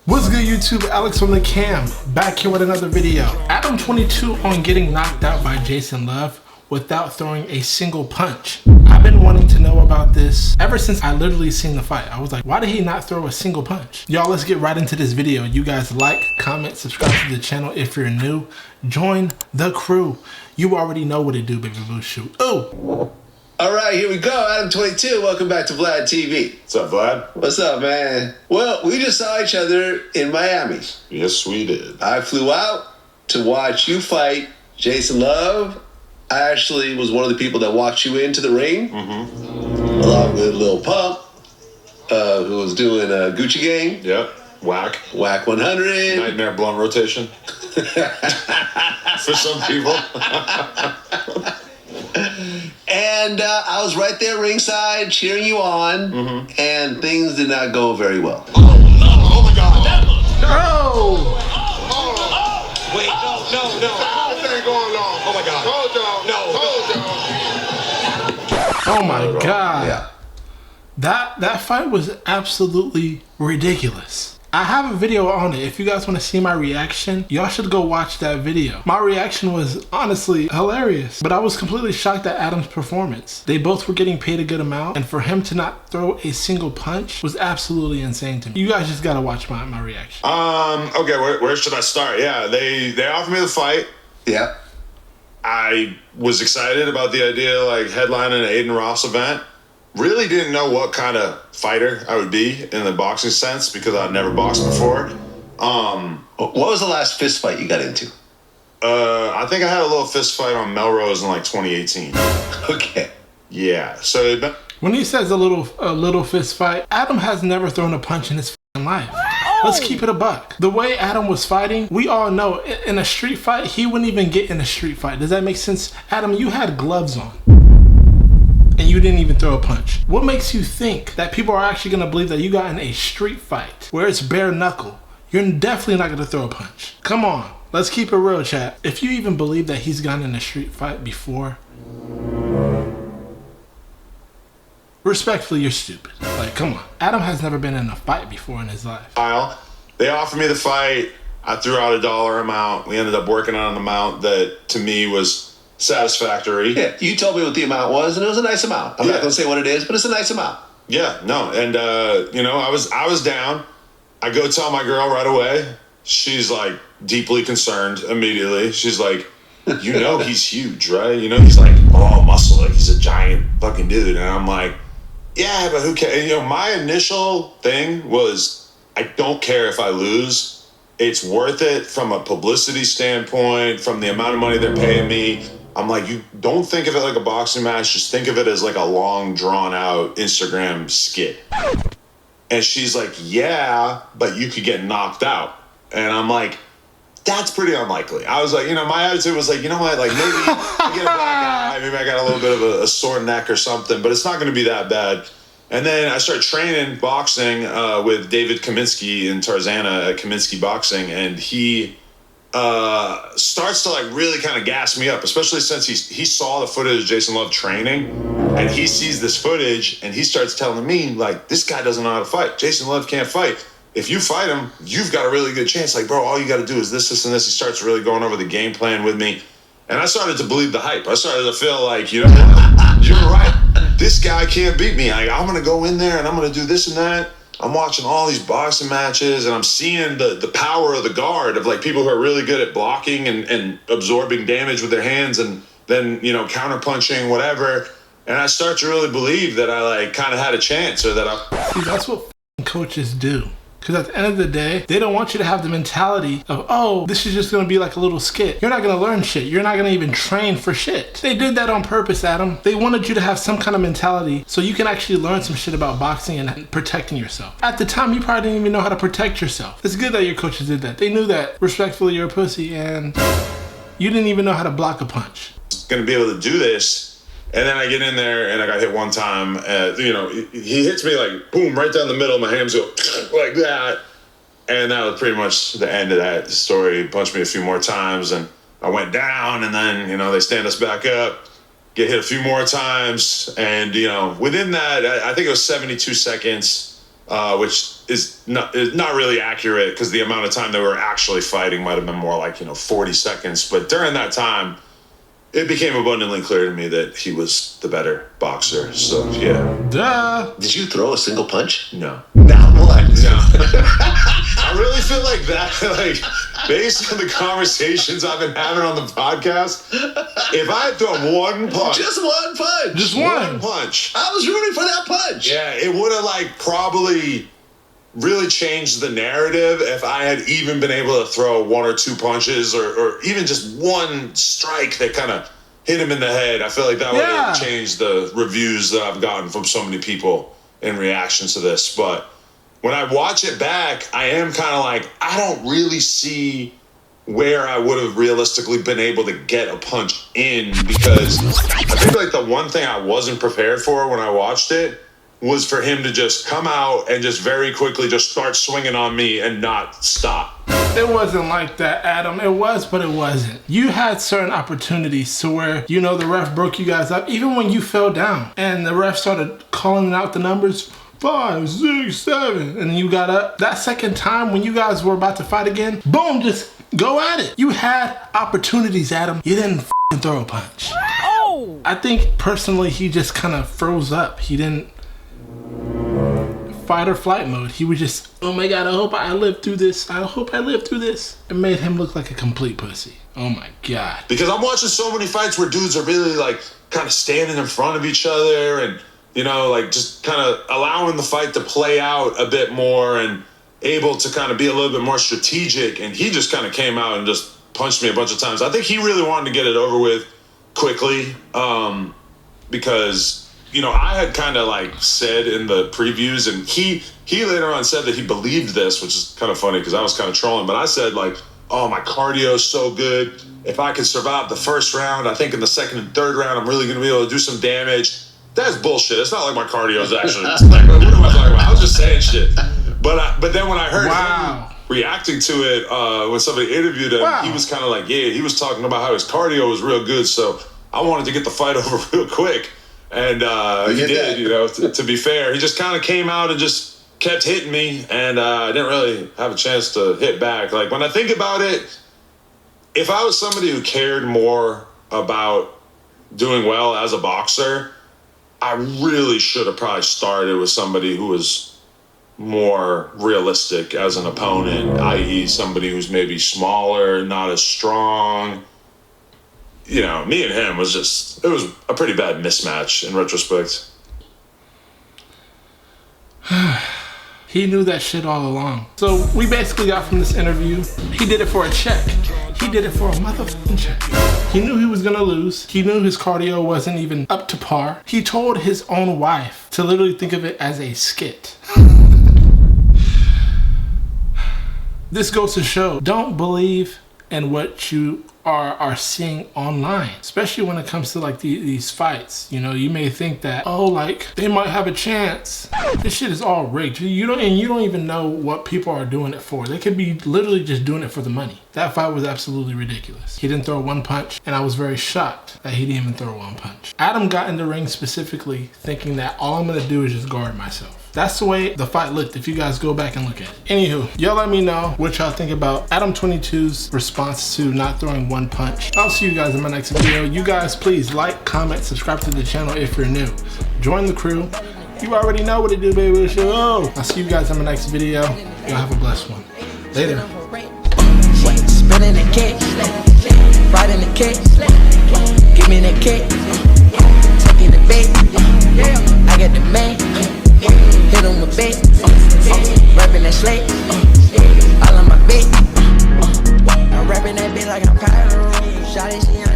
What's good, YouTube? Alex from the cam, back here with another video. Adam22 on getting knocked out by Jason Luv without throwing a single punch. I've been wanting to know about this ever since I literally seen the fight. I was like, why did he not throw a single punch? Y'all, let's get right into this video. You guys like, comment, subscribe to the channel if you're new. Join the crew. You already know what to do, baby boo. Shoot. Oh! All right, here we go. Adam22, welcome back to Vlad TV. What's up, Vlad? What's up, man? Well, we just saw each other in Miami. Yes, we did. I flew out to watch you fight Jason Luv. I actually was one of the people that walked you into the ring, along with Lil Pump, who was doing a Gucci Gang. Yep. Whack 100. Nightmare blunt rotation. For some people. And I was right there ringside cheering you on, and things did not go very well. Oh, no. Oh my God. Oh! Wait, no. This ain't going long. Oh my God. Hold on. Oh my God. Yeah. That fight was absolutely ridiculous. I have a video on it. If you guys want to see my reaction, y'all should go watch that video. My reaction was honestly hilarious, but I was completely shocked at Adam's performance. They both were getting paid a good amount, and for him to not throw a single punch was absolutely insane to me. You guys just gotta watch my reaction. Okay, where should I start? Yeah, they offered me the fight. Yeah. I was excited about the idea, like headlining an Aiden Ross event. Really didn't know what kind of fighter I would be in the boxing sense because I'd never boxed before. What was the last fist fight you got into? I think I had a little fist fight on Melrose in like 2018. Okay. Yeah, so When he says a little fist fight, Adam has never thrown a punch in his f***ing life. Let's keep it a buck. The way Adam was fighting, we all know in a street fight, he wouldn't even get in a street fight. Does that make sense? Adam, you had gloves on. And you didn't even throw a punch. What makes you think that people are actually gonna believe that you got in a street fight where it's bare knuckle? You're definitely not gonna throw a punch. Come on, let's keep it real, chat. If you even believe that he's gotten in a street fight before, respectfully, you're stupid. Like, come on. Adam has never been in a fight before in his life. They offered me the fight. I threw out a dollar amount. We ended up working on an amount that to me was satisfactory. Yeah, you told me what the amount was, and it was a nice amount. I'm not going to say what it is, but it's a nice amount. Yeah, no, and I was down. I go tell my girl right away. She's like deeply concerned immediately. She's like, you know, he's huge, right? You know, he's like all muscle, like he's a giant fucking dude. And I'm like, yeah, but who cares? And, you know, my initial thing was, I don't care if I lose. It's worth it from a publicity standpoint, from the amount of money they're paying me. I'm like, you don't think of it like a boxing match. Just think of it as like a long, drawn-out Instagram skit. And she's like, yeah, but you could get knocked out. And I'm like, that's pretty unlikely. I was like, you know, my attitude was like, you know what? Like, maybe I get a black eye. Maybe I got a little bit of a sore neck or something. But it's not going to be that bad. And then I started training boxing with David Kaminsky in Tarzana at Kaminsky Boxing. And he starts to like really kind of gas me up, especially since he saw the footage of Jason Luv training, and he sees this footage and he starts telling me like, this guy doesn't know how to fight. Jason Luv can't fight. If you fight him, you've got a really good chance. Like, bro, all you got to do is this, and this. He starts really going over the game plan with me. And I started to believe the hype. I started to feel like, you know what? You're right. This guy can't beat me. I'm going to go in there and I'm going to do this and that. I'm watching all these boxing matches and I'm seeing the power of the guard of like people who are really good at blocking and absorbing damage with their hands and then, you know, counter punching, whatever. And I start to really believe that I like kind of had a chance, or that I... See, that's what coaches do. Because at the end of the day, they don't want you to have the mentality of, oh, this is just going to be like a little skit. You're not going to learn shit. You're not going to even train for shit. They did that on purpose, Adam. They wanted you to have some kind of mentality so you can actually learn some shit about boxing and protecting yourself. At the time, you probably didn't even know how to protect yourself. It's good that your coaches did that. They knew that, respectfully, you're a pussy and you didn't even know how to block a punch. Going to be able to do this. And then I get in there and I got hit one time. You know, he hits me like, boom, right down the middle. My hands go like that. And that was pretty much the end of that story. He punched me a few more times and I went down, and then, you know, they stand us back up, get hit a few more times. And, you know, within that, I think it was 72 seconds. which is not really accurate because the amount of time they were actually fighting might have been more like, 40 seconds. But during that time, it became abundantly clear to me that he was the better boxer. So, yeah. Duh. Did you throw a single punch? No. Not one. No. I really feel like that, based on the conversations I've been having on the podcast, if I had thrown one punch. Just one punch. Just one punch. I was rooting for that punch. Yeah, it would have probably really changed the narrative if I had even been able to throw one or two punches or even just one strike that kind of hit him in the head. I feel like that would have changed the reviews that I've gotten from so many people in reaction to this. But when I watch it back, I am kind of like, I don't really see where I would have realistically been able to get a punch in, because I think like the one thing I wasn't prepared for when I watched it was for him to just come out and just very quickly just start swinging on me and not stop. It wasn't like that, Adam. It was, but it wasn't. You had certain opportunities to where, the ref broke you guys up, even when you fell down. And the ref started calling out the numbers, 5, 6, 7, and you got up. That second time when you guys were about to fight again, boom, just go at it. You had opportunities, Adam. You didn't throw a punch. Oh! I think personally he just kind of froze up. He didn't fight or flight mode. He was just, oh my God, I hope I live through this. I hope I live through this. It made him look like a complete pussy. Oh my God. Because I'm watching so many fights where dudes are really kind of standing in front of each other and, just kind of allowing the fight to play out a bit more and able to kind of be a little bit more strategic. And he just kind of came out and just punched me a bunch of times. I think he really wanted to get it over with quickly, because I had kind of said in the previews, and he later on said that he believed this, which is kind of funny because I was kind of trolling, but I said oh, my cardio is so good. If I could survive the first round, I think in the second and third round, I'm really going to be able to do some damage. That's bullshit. It's not like my cardio is actually, what am I talking about? I was just saying shit. But then when I heard him reacting to it, when somebody interviewed him, he was kind of he was talking about how his cardio was real good. So I wanted to get the fight over real quick. And he did, to be fair. He just kind of came out and just kept hitting me, and I didn't really have a chance to hit back. When I think about it, if I was somebody who cared more about doing well as a boxer, I really should have probably started with somebody who was more realistic as an opponent, i.e. somebody who's maybe smaller, not as strong. Me and him it was a pretty bad mismatch in retrospect. He knew that shit all along. So we basically got from this interview, he did it for a check. He did it for a motherfucking check. He knew he was gonna lose. He knew his cardio wasn't even up to par. He told his own wife to literally think of it as a skit. This goes to show, don't believe in what you are seeing online, especially when it comes to these fights. You may think that, they might have a chance. This shit is all rigged. You don't even know what people are doing it for. They could be literally just doing it for the money. That fight was absolutely ridiculous. He didn't throw one punch, and I was very shocked that he didn't even throw one punch. Adam got in the ring specifically thinking that all I'm gonna do is just guard myself. That's the way the fight looked if you guys go back and look at it. Anywho, y'all let me know what y'all think about Adam22's response to not throwing one punch. I'll see you guys in my next video. You guys please like, comment, subscribe to the channel if you're new. Join the crew. You already know what to do, baby. I'll see you guys in my next video. Y'all have a blessed one. Later. Spinning the cake, riding the cake, give me the cake, taking the bait, I got the man, hit on my bait, rapping that slate, all on my bait, I'm rapping that bit like I'm Pyro, shawty, she